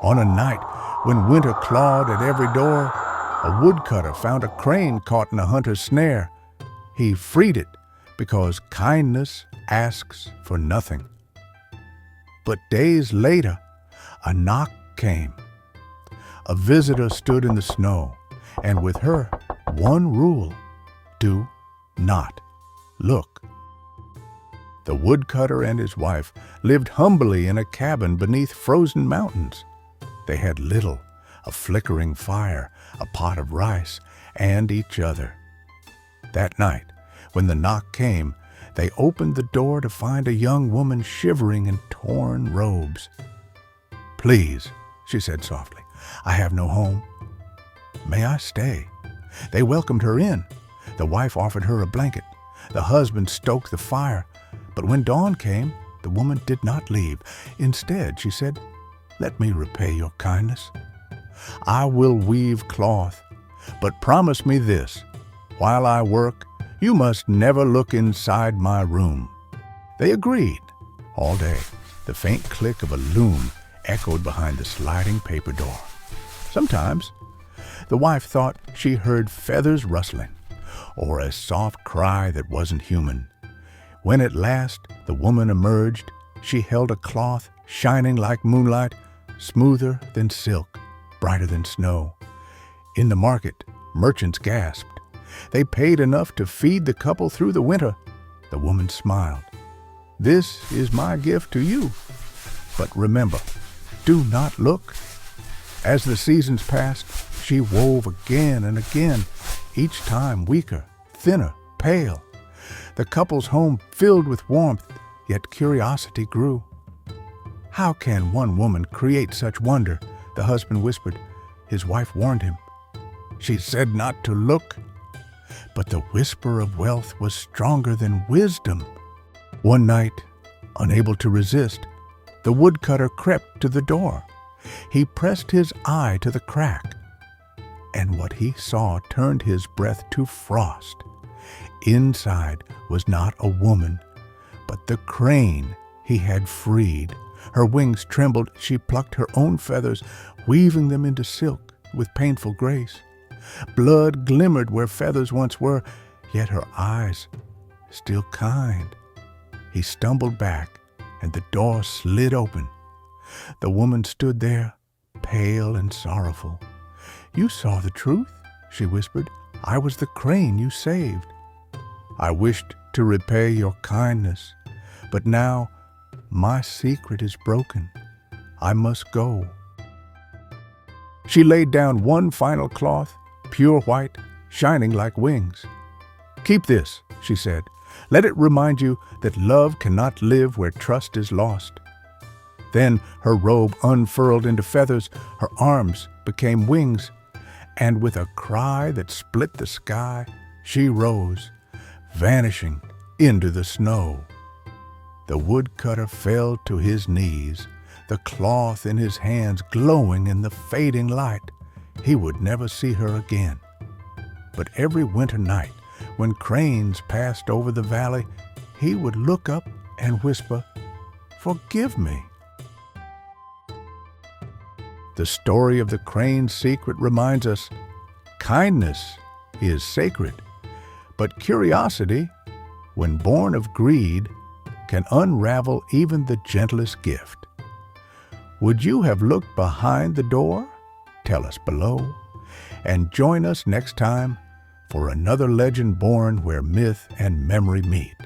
On a night when winter clawed at every door, a woodcutter found a crane caught in a hunter's snare. He freed it because kindness asks for nothing. But days later, a knock came. A visitor stood in the snow, and with her, one rule: do not look. The woodcutter and his wife lived humbly in a cabin beneath frozen mountains. They had little: a flickering fire, a pot of rice, and each other. That night, when the knock came, they opened the door to find a young woman shivering in torn robes. "Please," she said softly, "I have no home. May I stay?" They welcomed her in. The wife offered her a blanket. The husband stoked the fire. But when dawn came, the woman did not leave. Instead, she said, "Let me repay your kindness. I will weave cloth, but promise me this: while I work, you must never look inside my room." They agreed. All day, the faint click of a loom echoed behind the sliding paper door. Sometimes, the wife thought she heard feathers rustling, or a soft cry that wasn't human. When at last the woman emerged, she held a cloth shining like moonlight, smoother than silk, brighter than snow. In the market, merchants gasped. They paid enough to feed the couple through the winter. The woman smiled. "This is my gift to you. But remember, do not look." As the seasons passed, she wove again and again, each time weaker, thinner, pale. The couple's home filled with warmth, yet curiosity grew. "How can one woman create such wonder?" the husband whispered. His wife warned him. She said not to look. But the whisper of wealth was stronger than wisdom. One night, unable to resist, the woodcutter crept to the door. He pressed his eye to the crack, and what he saw turned his breath to frost. Inside was not a woman, but the crane he had freed. Her wings trembled. She plucked her own feathers, weaving them into silk with painful grace. Blood glimmered where feathers once were, yet her eyes still kind. He stumbled back, and the door slid open. The woman stood there, pale and sorrowful. "You saw the truth," she whispered. "I was the crane you saved. I wished to repay your kindness, but now my secret is broken. I must go." She laid down one final cloth, pure white, shining like wings. "Keep this," she said. "Let it remind you that love cannot live where trust is lost." Then her robe unfurled into feathers, her arms became wings, and with a cry that split the sky, she rose, vanishing into the snow. The woodcutter fell to his knees, the cloth in his hands glowing in the fading light. He would never see her again. But every winter night, when cranes passed over the valley, he would look up and whisper, "Forgive me." The story of the crane's secret reminds us kindness is sacred, but curiosity, when born of greed, can unravel even the gentlest gift. Would you have looked behind the door? Tell us below, and join us next time for another legend born where myth and memory meet.